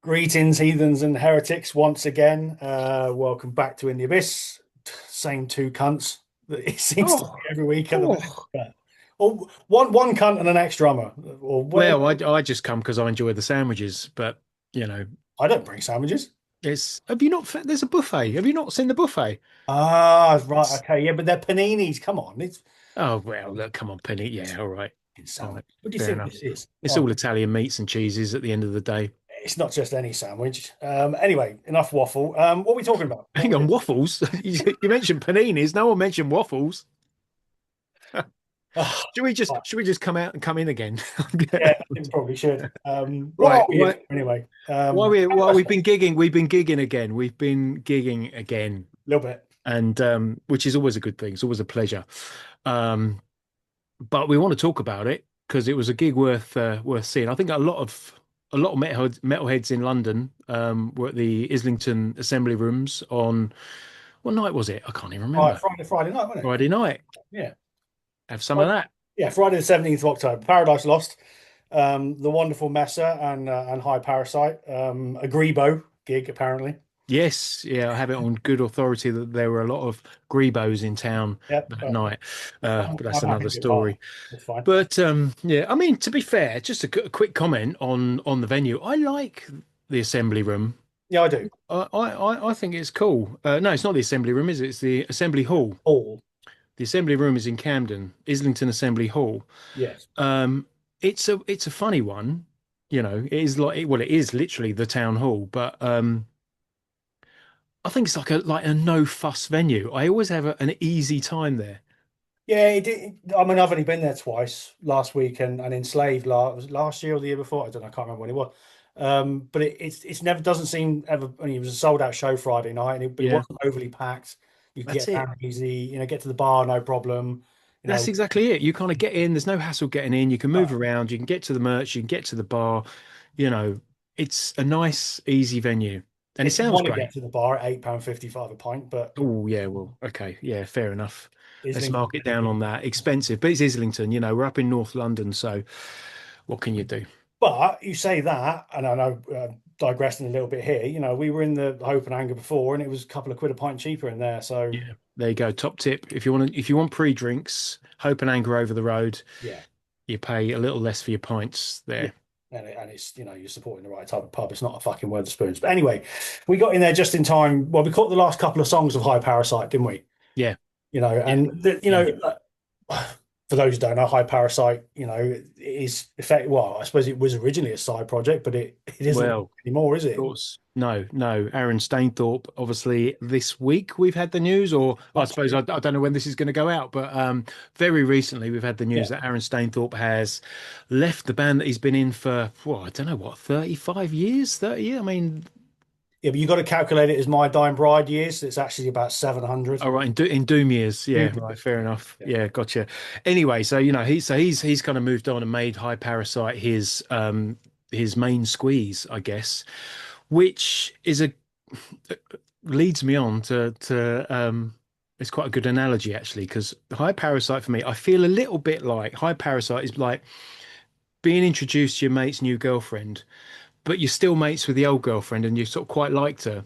Greetings, heathens and heretics, once again. Welcome back to In the Abyss. Same two cunts that it seems to be Oh, every week at the minute. oh. Or one cunt and an ex drummer, or whatever. Well, I just come because I enjoy the sandwiches, but you know, I don't bring sandwiches. it's have you not? There's a buffet. Have you not seen the buffet? Ah, right, It's okay, yeah, but they're paninis. Come on, it's oh well, look, come on, Penny. Yeah, fucking all right, sandwich. What do you fair think enough. this is? It's Oh, all Italian meats and cheeses at the end of the day. it's not just any sandwich. Anyway, enough waffle. What are we talking about? What are Hang we on, doing? waffles. You mentioned paninis. No one mentioned waffles. Ah, right, Should we just come out and come in again? yeah, I think we probably should. What are Right. we here for anyway? Why we've been gigging? We've been gigging again. We've been gigging again, A little bit. and which is always a good thing. It's always a pleasure. Um, but we want to talk about it because it was a gig worth seeing. I think a lot of metalheads in London were at the Islington Assembly Rooms on what night was it? I can't even Right, remember. Friday night, wasn't it? Friday night. Yeah. Have some of Well, that. yeah, Friday the 17th of October. Paradise Lost. The wonderful Messa and High Parasite. A Grebo gig, apparently. Yes, yeah, I have it on good authority that there were a lot of grebos in town Yep. that night. I'm, But that's I'm happy another to be a part of story. that. That's fine. But yeah, I mean, to be fair, just a quick comment on the venue. I like the Assembly Room. Yeah, I do. I think it's cool. No, it's not the Assembly Room, is it? It's the Assembly Hall. All. The Assembly Room is in Camden, Islington Assembly Hall. Yes. Um, it's a funny one. It is well, it is literally the town hall, but I think it's like a no fuss venue. I always have an easy time there. Yeah, I mean, I've only been there twice last week and enslaved was it last year or the year before. I don't know. I can't remember when it was. But it's never doesn't seem ever. I mean, it was a sold out show Friday night, but it Yeah, wasn't overly packed. You could that's get it. down easy, get to the bar, no problem. You That's know, exactly it. You kind of get in, there's no hassle getting in. You can move uh, around, you can get to the merch, you can get to the bar. You know, it's a nice, easy venue. And it if you sounds want to get great. to the bar at £8.55 a pint, but Oh, yeah, well, okay. Yeah, fair enough. Let's Islington. mark it down on that. Expensive, but it's Islington, we're up in North London, so what can you do? But you say that, and I know digressing a little bit here. We were in the Hope and Anger before, and it was a couple of quid a pint cheaper in there. So Yeah. There you go. Top tip. If you want pre-drinks, Hope and Anchor over the road, yeah, you pay a little less for your pints yeah. there. And it's you're supporting the right type of pub. It's not a fucking Wetherspoons. But anyway, we got in there just in time. Well, we caught the last couple of songs of High Parasite, didn't we? Yeah. Yeah. And Yeah. for those who don't know, High Parasite, is effect. Well, I suppose it was originally a side project, but it isn't Well, anymore, is of it? course. No, no. Aaron Stainthorpe, obviously, this week we've had the news, or I Last suppose year. I don't know when this is going to go out, but very recently we've had the Yeah. news that Aaron Stainthorpe has left the band that he's been in for, well, I don't know what, 35 years, 30 years? I mean, Yeah, but you got to calculate it as My Dying Bride years. So it's actually about 700. all right, in Doom years, yeah, Mm. right, fair enough. Yeah. Yeah, gotcha. Anyway, so he's kind of moved on and made High Parasite his main squeeze, I guess, which is a leads me on to it's quite a good analogy actually because high parasite for me I feel a little bit like high parasite is like being introduced to your mate's new girlfriend but you're still mates with the old girlfriend and you sort of quite liked her,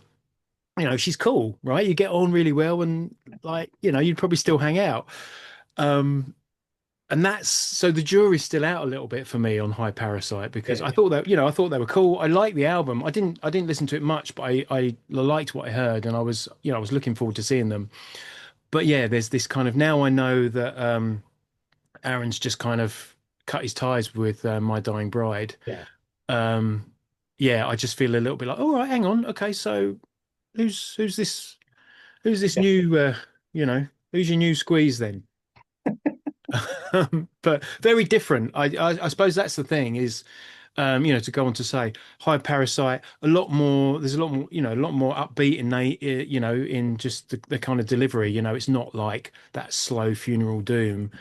she's cool, right? You get on really well and like you'd probably still hang out. um and that's so the jury's still out a little bit for me on High Parasite because Yeah. I thought they were cool. I liked the album. I didn't listen to it much, but I liked what I heard and I was looking forward to seeing them. But yeah, there's this kind of now I know that Aaron's just kind of cut his ties with My Dying Bride. Yeah. Um yeah, I just feel a little bit like, all right, hang on. Okay, so who's this Yeah. new you know, who's your new squeeze then? But very different. I suppose that's the thing is, to go on to say, High Parasite, a lot more. There's a lot more, a lot more upbeat in in just the kind of delivery. It's not like that slow funeral doom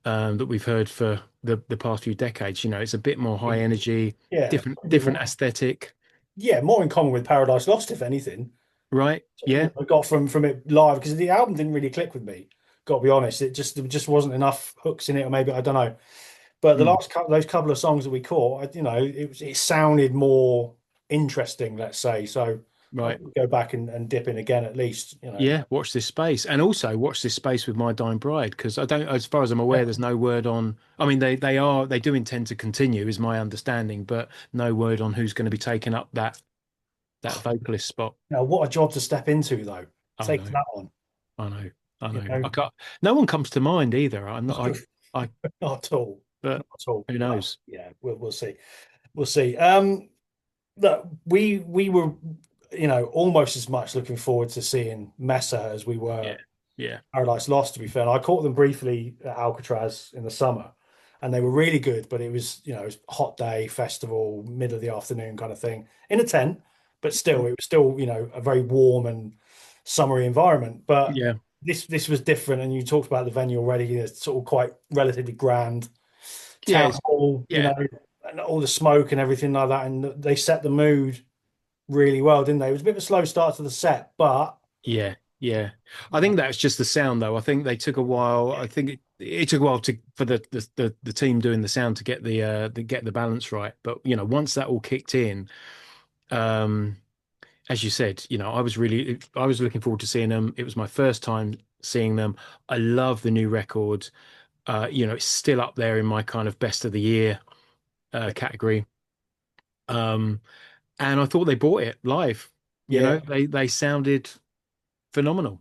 that we've heard for the past few decades. It's a bit more high energy, Yeah. Probably different more. aesthetic, Yeah, more in common with Paradise Lost, if anything. right? Yeah. I got from it live because the album didn't really click with me. Got to be honest, there just wasn't enough hooks in it, or maybe I don't know. But the Mm. last couple, those couple of songs that we caught, it sounded more interesting, let's say. So I'll Right. go back and dip in again at least, you know. Yeah, watch this space, and also watch this space with My Dying Bride, because I don't, as far as I'm aware, there's no word on. I mean, they do intend to continue, is my understanding, but no word on who's going to be taking up that vocalist spot. Now, what a job to step into, though. I Take know, that on, I know, I you know. I know. can't. No one comes to mind either. I'm not. I. Not at all. But Not at all. who Well, knows? yeah, we'll see. We'll see. Look, we were, almost as much looking forward to seeing Messa as we Yeah, were yeah, Paradise Lost, to be fair. And I caught them briefly at Alcatraz in the summer, and they were really good. But it was hot day, festival, middle of the afternoon kind of thing in a tent. But still, it was still, a very warm and summery environment. But yeah, this was different. And you talked about the venue already. It's sort of quite relatively grand yeah. town hall, Yeah, and all the smoke and everything like that. And they set the mood really well, didn't they? It was a bit of a slow start to the set, but yeah, yeah. I uh, think that's just the sound, though. I think they took a while. I think it took a while to for the team doing the sound to get the balance right. But once that all kicked in, um, as you said, I was looking forward to seeing them. It was my first time seeing them. I love the new record. It's still up there in my kind of best of the year category. Um, and I thought they brought it live. yeah, They sounded phenomenal.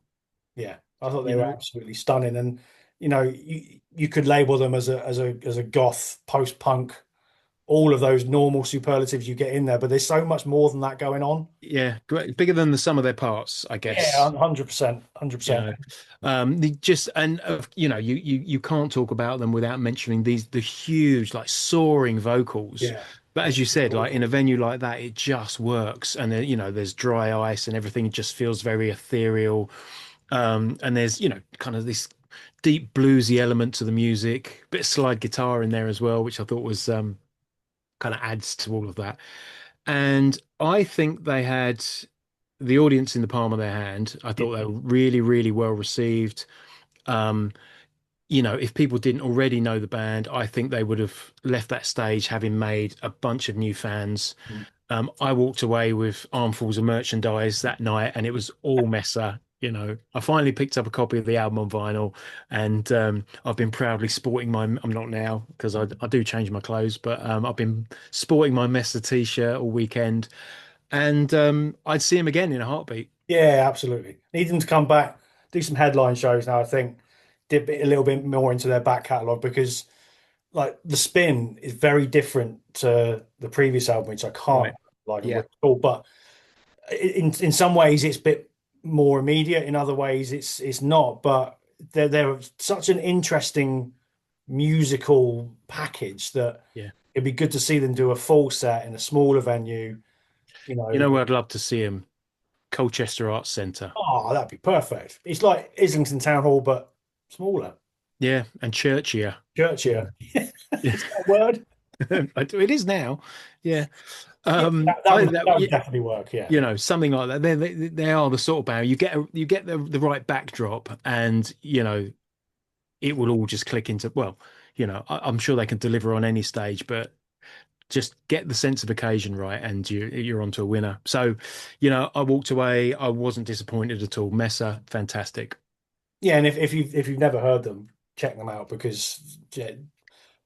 yeah, I thought You they were know, absolutely stunning. And you could label them as a goth post punk, all of those normal superlatives you get in there, but there's so much more than that going on. yeah, great, bigger than the sum of their parts, I Yeah, guess. 100%, hundred You percent. know, the just and you can't talk about them without mentioning the huge like soaring vocals. Yeah, But yeah, as you said, like in a venue like that, it just works. And then, there's dry ice and everything just feels very ethereal. And there's, kind of this deep bluesy element to the music, bit of slide guitar in there as well, which I thought was kind of adds to all of that. And I think they had the audience in the palm of their hand. I yeah, thought they were really, really well received. Um, if people didn't already know the band, I think they would have left that stage having made a bunch of new fans. I walked away with armfuls of merchandise that night, and it was all Messa. I finally picked up a copy of the album on vinyl, and I've been proudly sporting my. I'm not now because I do change my clothes, but I've been sporting my Messa t-shirt all weekend, and I'd see him again in a heartbeat. yeah, absolutely. Need them to come back, do some headline shows now. I think dip a little bit more into their back catalogue because like the spin is very different to the previous album, which I can't Right. like Yeah. recall. But in some ways, it's a bit more immediate. In other ways, it's not. But they're such an interesting musical package that Yeah. it'd be good to see them do a full set in a smaller venue. You You know, know where I'd love to see him? Colchester Arts Centre. oh, that'd be perfect. It's like Islington Town Hall, but smaller, Yeah, and churchier. Yeah. churchier. Yeah. Is that a word? It is now. Yeah. Yeah, Um, that I would that, that would y- definitely work. Yeah, something like that. They are the sort of band you get the right backdrop, and it will all just click into. Well, I'm sure they can deliver on any stage, but just get the sense of occasion right, and you're onto a winner. So, I walked away. I wasn't disappointed at all. Messa, fantastic. yeah. And if you've never heard them, check them out because yeah,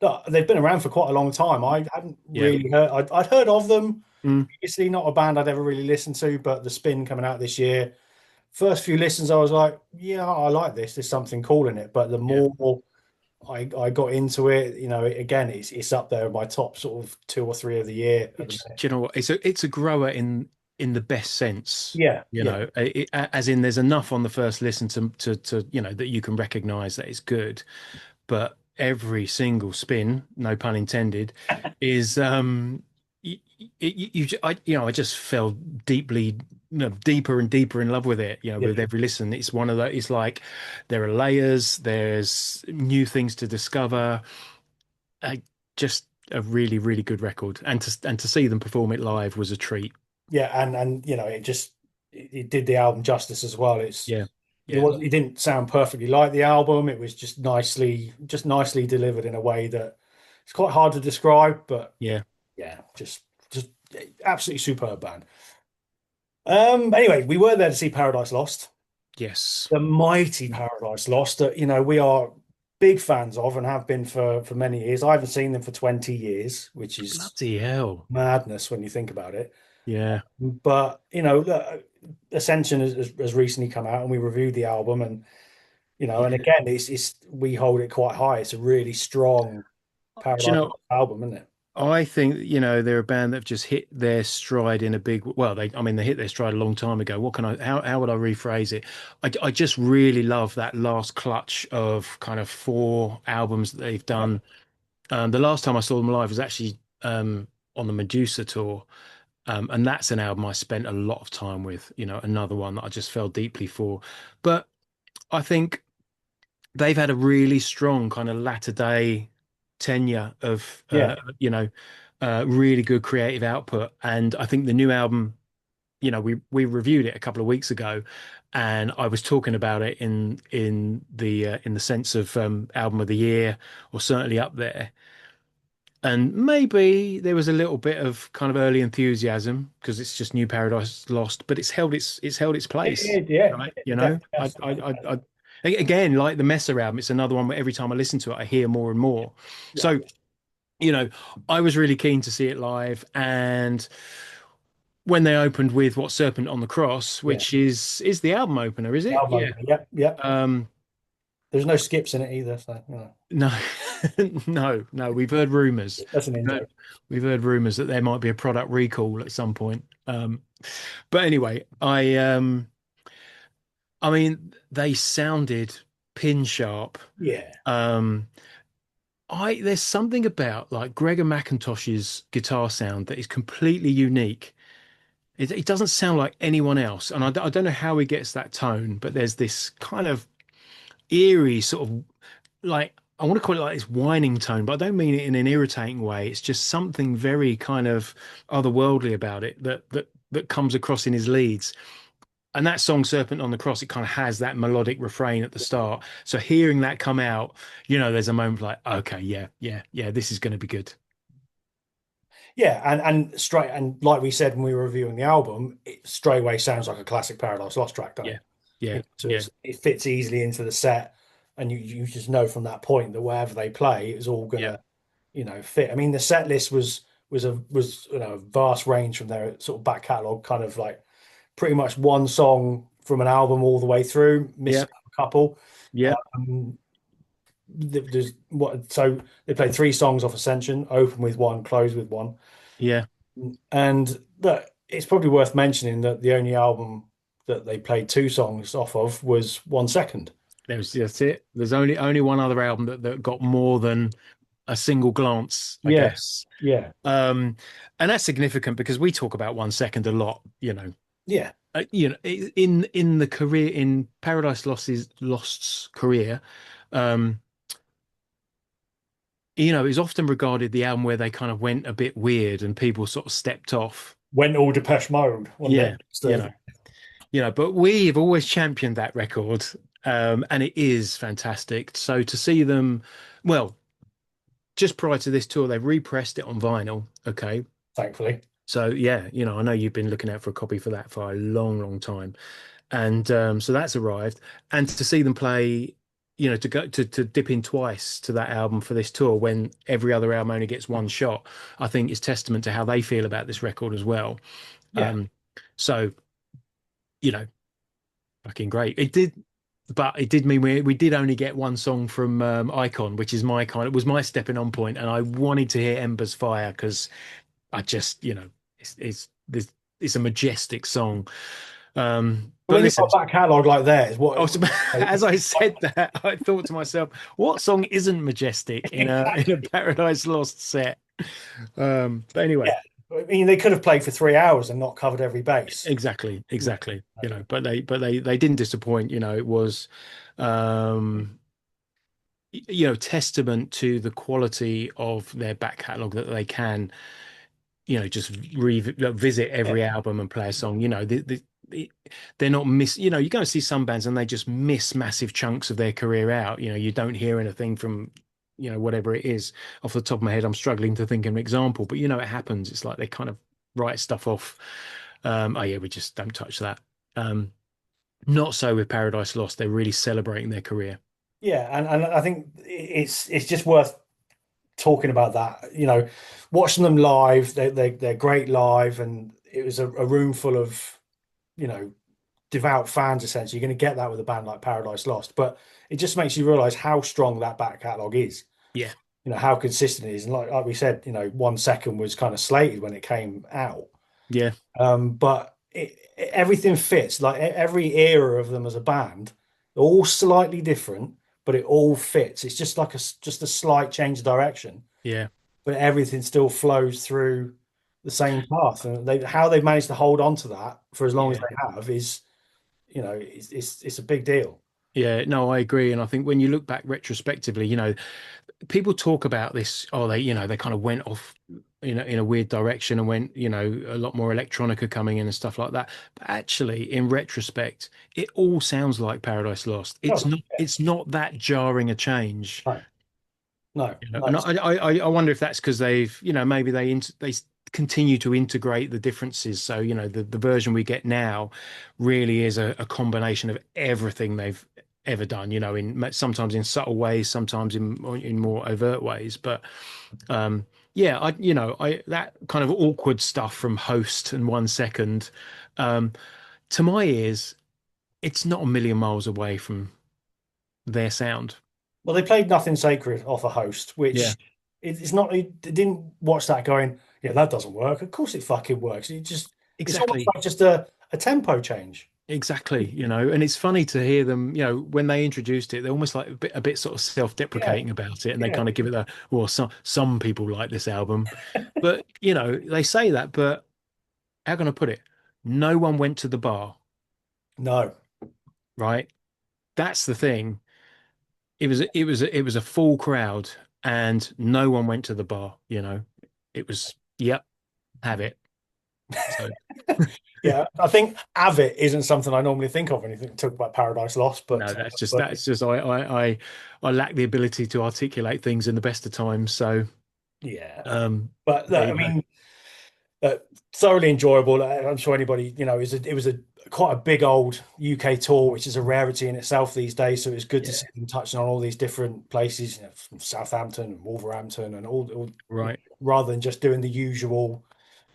look, they've been around for quite a long time. I hadn't Yeah. really heard. I'd heard of them Mm, previously, not a band I'd ever really listened to, but the Spin coming out this year. First few listens, I was like, yeah, I like this. There's something cool in it. But the yeah. more I got into it, again, it's up there in my top sort of two or three of the year at the minute. Do you know what? It's a grower in the best sense. Yeah, yeah, As in there's enough on the first listen to that you can recognize that it's good, but every single spin, no pun intended, is I just fell deeply, deeper and deeper in love with it. yeah. With every listen, it's one of those. It's like there are layers, there's new things to discover. I just a really, really good record, and to see them perform it live was a treat. Yeah, and it did the album justice as well. Yeah, It yeah, was it didn't sound perfectly like the album. It was just nicely delivered in a way that it's quite hard to describe, but yeah. yeah, just Absolutely superb band. Anyway, we were there to see Paradise Lost, Yes. the mighty Paradise Lost that we are big fans of and have been for many years. I haven't seen them for 20 years, which is Bloody hell. madness when you think about it. Yeah. But look, Ascension has recently come out, and we reviewed the album, and and Yeah. again, it's we hold it quite high. It's a really strong Do you Paradise know, Lost album, isn't it? I think, they're a band that have just hit their stride in a big, well, I mean, they hit their stride a long time ago. How would I rephrase it? I just really love that last clutch of kind of four albums that they've Yeah, done. The last time I saw them live was actually on the Medusa tour. And that's an album I spent a lot of time with, another one that I just fell deeply for. But I think they've had a really strong kind of latter day tenure of yeah, really good creative output. And I think the new album, we reviewed it a couple of weeks ago, and I was talking about it in the sense of album of the year, or certainly up there. And maybe there was a little bit of kind of early enthusiasm because it's just New Paradise Lost, but it's held its place, yeah, right? it definitely has. Again, like the Messa album, it's another one where every time I listen to it, I hear more and more. Yeah, So, you know, I was really keen to see it live, and when they opened with What Serpent on the Cross, yeah. which is the album opener, is The it? album Yeah. opener. Yep, yep. Um, There's no skips in it either, so no, no. We've heard rumors. that's an We've in heard, joke. we've heard rumors that there might be a product recall at some point. But anyway, I mean, they sounded pin sharp. Yeah, Um, there's something about like Gregor McIntosh's guitar sound that is completely unique. It doesn't sound like anyone else, and I don't know how he gets that tone, but there's this kind of eerie sort of like I want to call it like this whining tone, but I don't mean it in an irritating way. It's just something very kind of otherworldly about it that comes across in his leads. And that song Serpent on the Cross, it kind of has that melodic refrain at the start. So hearing that come out, there's a moment like, okay, yeah, yeah, yeah, this is going to be good. yeah, and straight and like we said when we were reviewing the album, it straight away sounds like a classic Paradise Lost track, doesn't Yeah, it? yeah, So yeah, it fits easily into the set, and you just know from that point that wherever they play, it's all yeah, gonna fit. I mean, the set list was a vast range from their sort of back catalogue, kind of like pretty much one song from an album all the way through, yeah, missing a couple. yeah, Um, there's what so they played three songs off Ascension, open with one, close with one. yeah. And look, it's probably worth mentioning that the only album that they played two songs off of was 1 Second. That's it. There's only one other album that got more than a single glance, I Yeah, guess. yeah, Um, and that's significant because we talk about 1 second a lot, yeah. in the career in Paradise Lost's career, um, it's often regarded the album where they kind of went a bit weird and people sort of stepped off. Went all Depeche Mode one day. Yeah, you know, but we've always championed that record, and it is fantastic. So to see them, well, just prior to this tour, they've repressed it on vinyl. Okay. Thankfully. So yeah, I know you've been looking out for a copy for that for a long, long time. And so that's arrived. And to see them play, to go to dip in twice to that album for this tour when every other album only gets one shot, I think is testament to how they feel about this record as well. Yeah. Um, so, you know, fucking great. But it did mean we did only get one song from Icon, which is it was my stepping on point, and I wanted to hear Ember's Fire because I just, it's a majestic song. But When you've got listen, a back catalogue like theirs, I was, as I said that, I thought to myself, what song isn't majestic in a exactly. in a Paradise Lost set? But anyway, Yeah. I mean, they could have played for 3 hours and not covered every base. exactly, Yeah. exactly. But they didn't disappoint. It was, um, testament to the quality of their back catalogue that they can, just visit Yeah. every album and play a song. They're not miss. You're going to see some bands and they just miss massive chunks of their career out. You don't hear anything from, whatever it is. Off the top of my head, I'm struggling to think of an example, but it happens. It's like they kind of write stuff off. Oh yeah, we just don't touch that. Um, Not so with Paradise Lost. They're really celebrating their career. Yeah, and I think it's just worth talking about that. Watching them live, they're great live, and it was a room full of you know devout fans. Essentially, you're going to get that with a band like Paradise Lost, but it just makes you realize how strong that back catalogue is. Yeah, How consistent it is, and like we said, 1 second was kind of slated when it came out. yeah, But everything fits. Like every era of them as a band, they're all slightly different, but it all fits. It's just like just a slight change of direction, yeah, but everything still flows through the same path. And how they've managed to hold on to that for as long as yeah. they have is, it's a big deal. Yeah, no, I agree. And I think when you look back retrospectively, people talk about this, oh, they kind of went off in a weird direction and went, a lot more electronica coming in and stuff like that. But actually, in retrospect, it all sounds like Paradise Lost. Oh, yeah. It's not that jarring a change. No, no, no. And I wonder if that's because they've, maybe they continue to integrate the differences. So, the version we get now really is a combination of everything they've ever done, in sometimes in subtle ways, sometimes in more overt ways. But yeah, I that kind of awkward stuff from Host and 1 second, um, to my ears, it's not a million miles away from their sound. Well, they played Nothing Sacred off a host, Yeah, which it's not. It didn't watch that going, yeah, that doesn't work. Of course, it fucking works. It's almost exactly. like just a tempo change. Exactly, and it's funny to hear them, when they introduced it, they're almost like a bit sort of Yeah, self-deprecating about it, and they yeah. kind of give it a, well, some people like this album, but they say that, but how can I put it? No one went to the bar, No. right? That's the thing. It was a full crowd, and no one went to the bar. It was, yep, have it. So Yeah, I think Avid isn't something I normally think of when you talk about Paradise Lost, no, that's just I lack the ability to articulate things in the best of times. So yeah. But there look, you I go. mean, uh, thoroughly enjoyable. I'm sure anybody, it was a quite a big old UK tour, which is a rarity in itself these days. So it's good to Yeah, see them touching on all these different places, from Southampton and Wolverhampton and all right. rather than just doing the usual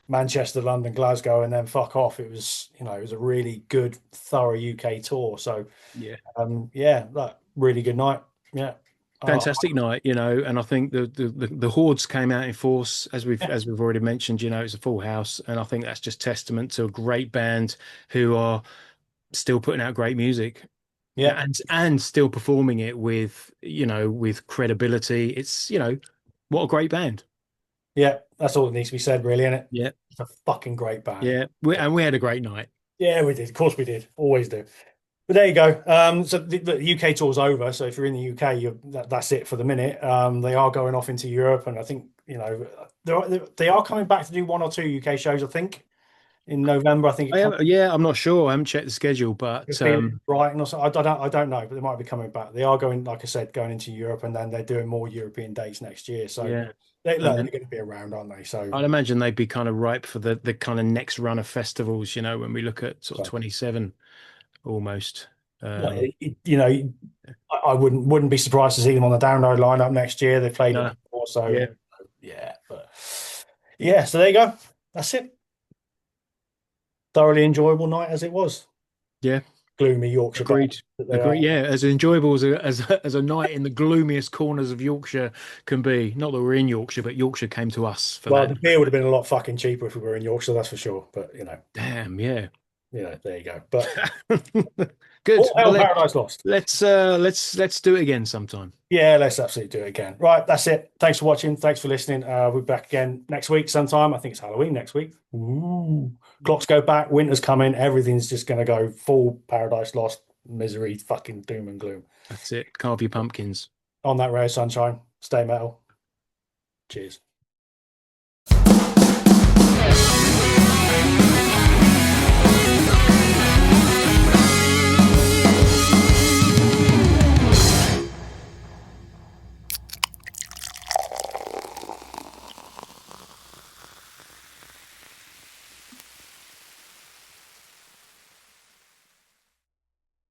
Manchester, London, Glasgow, and then fuck off. It was a really good, thorough UK tour. So, Yeah. yeah, that really good night. Yeah. Oh, Fantastic night, and I think the hordes came out in force as we've yeah, as we've already mentioned, it's a full house, and I think that's just testament to a great band who are still putting out great music yeah, and still performing it with credibility. It's, what a great band. yeah. That's all that needs to be said, really, isn't it? Yeah. It's a fucking great band. Yeah. We had a great night. Yeah, we did. Of course, we did. Always do. But there you go. So the UK tour's over. So if you're in the UK, that's it for the minute. They are going off into Europe, and I think they are coming back to do one or two UK shows. I think in November. I think it comes. Yeah, I'm not sure. I haven't checked the schedule, I but feel it's Brighton or so. I don't know, but they might be coming back. They are going, like I said, going into Europe, and then they're doing more European dates next year. So yeah. look, And they're then going to be around, aren't they? So, I'd imagine they'd be kind of ripe for the kind of next run of festivals, when we look at sort of so 27 almost. look, Um, I wouldn't be surprised to see them on the download lineup next year. They played it no, before, so yeah, yeah. But yeah, so there you go. That's it. Thoroughly enjoyable night as it was. yeah, Gloomy Yorkshire band agreed. that they are. Agreed. Yeah, as enjoyable as a night in the gloomiest corners of Yorkshire can be. Not that we're in Yorkshire, but Yorkshire came to us for Well, that the night. beer would have been a lot fucking cheaper if we were in Yorkshire, that's for sure. But Damn, yeah. there you go. But Good. all Well, hell, Paradise Lost. let's do it again sometime. Yeah, let's absolutely do it again. Right, that's it. Thanks for watching. Thanks for listening. We'll be back again next week sometime. I think it's Halloween next week. Ooh. Clocks go back. Winter's coming. Everything's just going to go full Paradise Lost misery, fucking doom and gloom. That's it. Carve your pumpkins. On that ray of sunshine, stay metal. Cheers.